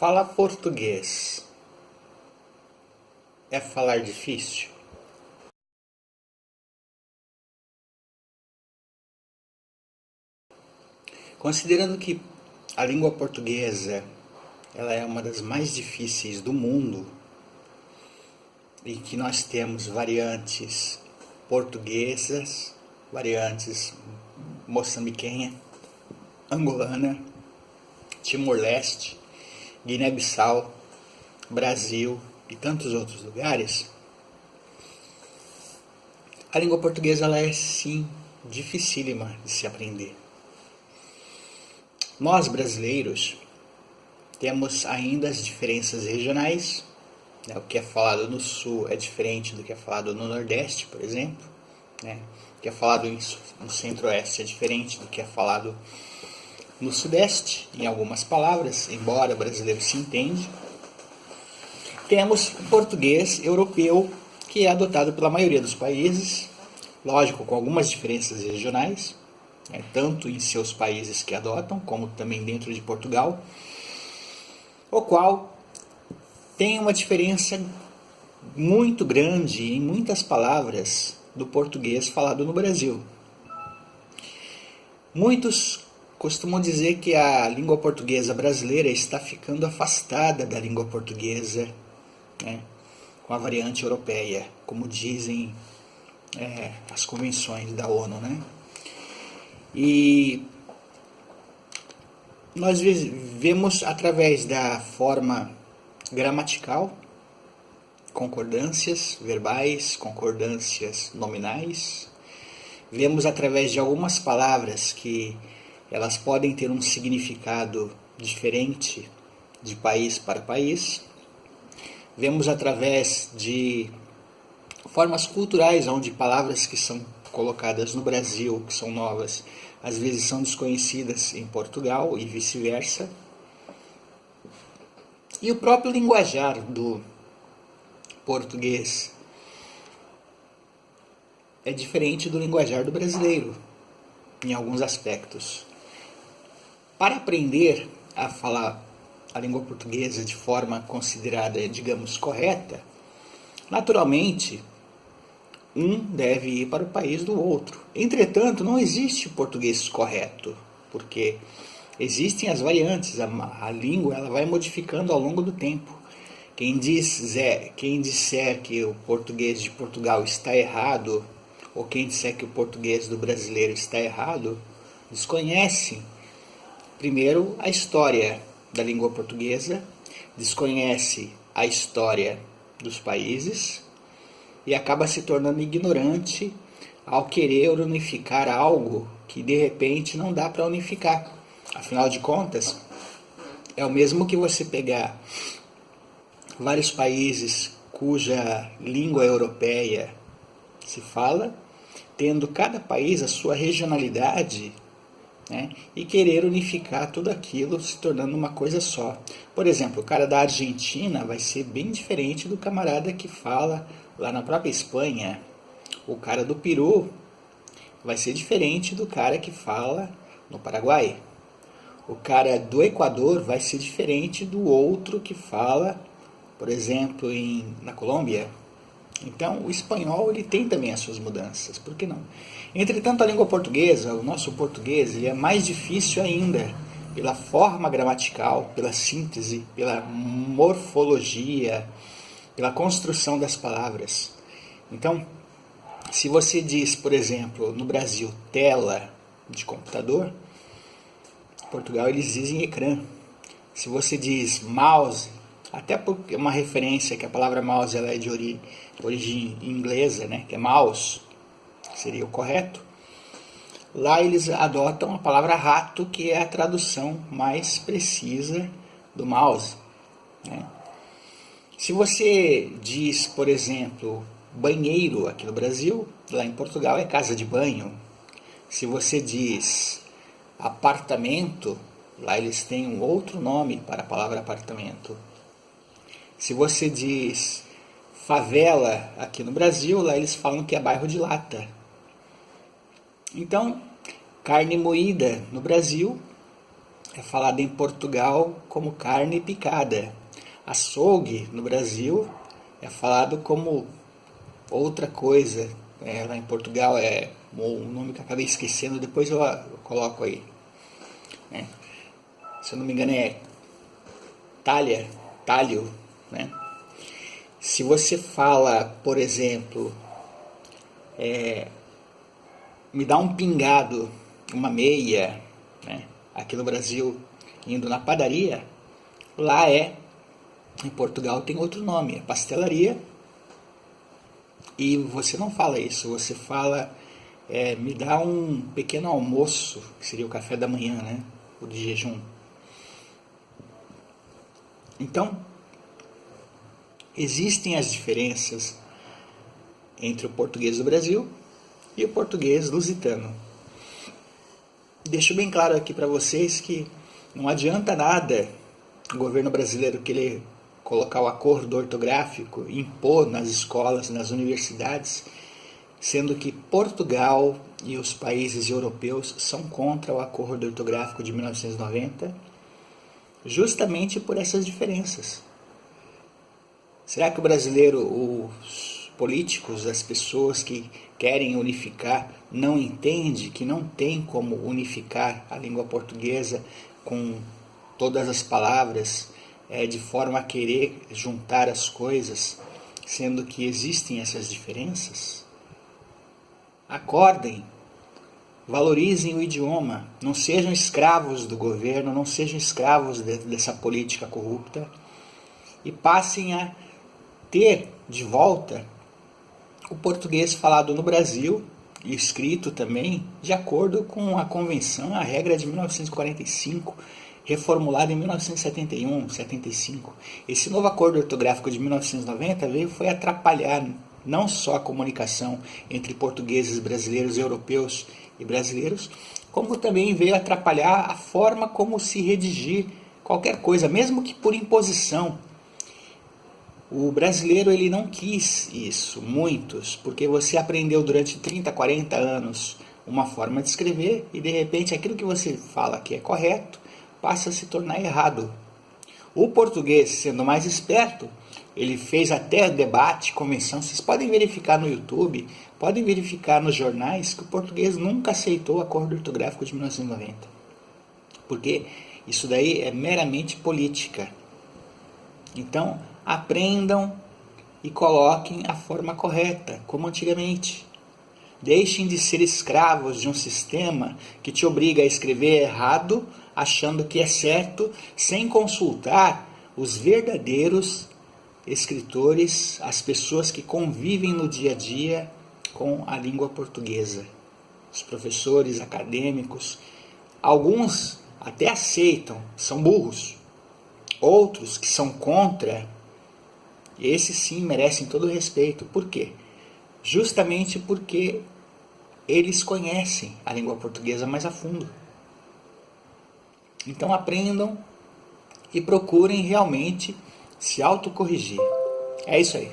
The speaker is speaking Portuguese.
Falar português é falar difícil? Considerando que a língua portuguesa ela é uma das mais difíceis do mundo e que nós temos variantes portuguesas, variantes moçambiquenha, angolana, Timor-Leste, Guiné-Bissau, Brasil e tantos outros lugares, a língua portuguesa ela é sim dificílima de se aprender. Nós brasileiros temos ainda as diferenças regionais, né? O que é falado no sul é diferente do que é falado no nordeste, por exemplo, né? O que é falado no centro-oeste é diferente do que é falado no sudeste, em algumas palavras, embora o brasileiro se entende. Temos o português europeu, que é adotado pela maioria dos países, lógico, com algumas diferenças regionais, né, tanto em seus países que adotam, como também dentro de Portugal, o qual tem uma diferença muito grande em muitas palavras do português falado no Brasil. Muitos costumam dizer que a língua portuguesa brasileira está ficando afastada da língua portuguesa, né, com a variante europeia, como dizem as convenções da ONU, né? E nós vemos através da forma gramatical, concordâncias verbais, concordâncias nominais, vemos através de algumas palavras que elas podem ter um significado diferente de país para país. Vemos através de formas culturais, onde palavras que são colocadas no Brasil, que são novas, às vezes são desconhecidas em Portugal e vice-versa. E o próprio linguajar do português é diferente do linguajar do brasileiro, em alguns aspectos. Para aprender a falar a língua portuguesa de forma considerada, digamos, correta, naturalmente, um deve ir para o país do outro. Entretanto, não existe português correto, porque existem as variantes, a língua ela vai modificando ao longo do tempo. Quem disser que o português de Portugal está errado, ou quem disser que o português do brasileiro está errado, desconhece primeiro a história da língua portuguesa, desconhece a história dos países e acaba se tornando ignorante ao querer unificar algo que de repente não dá para unificar. Afinal de contas, é o mesmo que você pegar vários países cuja língua europeia se fala, tendo cada país a sua regionalidade, né, e querer unificar tudo aquilo se tornando uma coisa só. Por exemplo, o cara da Argentina vai ser bem diferente do camarada que fala lá na própria Espanha. O cara do Peru vai ser diferente do cara que fala no Paraguai. O cara do Equador vai ser diferente do outro que fala, por exemplo, na Colômbia. Então, o espanhol ele tem também as suas mudanças, por que não? Entretanto, a língua portuguesa, o nosso português, ele é mais difícil ainda pela forma gramatical, pela síntese, pela morfologia, pela construção das palavras. Então, se você diz, por exemplo, no Brasil, tela de computador, em Portugal eles dizem ecrã. Se você diz mouse, até porque é uma referência que a palavra mouse ela é de origem inglesa, né, que é mouse, seria o correto. Lá eles adotam a palavra rato, que é a tradução mais precisa do mouse, né? Se você diz, por exemplo, banheiro aqui no Brasil, lá em Portugal é casa de banho. Se você diz apartamento, lá eles têm um outro nome para a palavra apartamento. Se você diz favela aqui no Brasil, lá eles falam que é bairro de lata. Então, carne moída no Brasil é falado em Portugal como carne picada. Açougue, no Brasil, é falado como outra coisa. Lá em Portugal é um nome que eu acabei esquecendo, depois eu coloco aí. Se eu não me engano é talho, né? Se você fala, por exemplo, me dá um pingado, uma meia, né? Aqui no Brasil, indo na padaria, lá em Portugal tem outro nome, é pastelaria, e você não fala isso, você fala, me dá um pequeno almoço, que seria o café da manhã, né? O de jejum. Então, existem as diferenças entre o português do Brasil e o português lusitano. Deixo bem claro aqui para vocês que não adianta nada o governo brasileiro querer colocar o acordo ortográfico, impor nas escolas, nas universidades, sendo que Portugal e os países europeus são contra o acordo ortográfico de 1990, justamente por essas diferenças. Será que o brasileiro, os políticos, as pessoas que querem unificar, não entende que não tem como unificar a língua portuguesa com todas as palavras, de forma a querer juntar as coisas, sendo que existem essas diferenças? Acordem, valorizem o idioma, não sejam escravos do governo, não sejam escravos dessa política corrupta e passem a ter de volta o português falado no Brasil e escrito também de acordo com a convenção, a regra de 1945, reformulada em 1971, 75. Esse novo acordo ortográfico de 1990 foi atrapalhar não só a comunicação entre portugueses brasileiros, europeus e brasileiros, como também veio atrapalhar a forma como se redigir qualquer coisa, mesmo que por imposição. O brasileiro ele não quis isso, muitos, porque você aprendeu durante 30, 40 anos uma forma de escrever e de repente aquilo que você fala que é correto passa a se tornar errado. O português, sendo mais esperto, ele fez até debate, convenção, vocês podem verificar no YouTube, podem verificar nos jornais que o português nunca aceitou o acordo ortográfico de 1990. Porque isso daí é meramente política. Então, aprendam e coloquem a forma correta, como antigamente. Deixem de ser escravos de um sistema que te obriga a escrever errado, achando que é certo, sem consultar os verdadeiros escritores, as pessoas que convivem no dia a dia com a língua portuguesa. Os professores acadêmicos, alguns até aceitam, são burros. Outros que são contra, esses sim merecem todo o respeito. Por quê? Justamente porque eles conhecem a língua portuguesa mais a fundo. Então aprendam e procurem realmente se autocorrigir. É isso aí.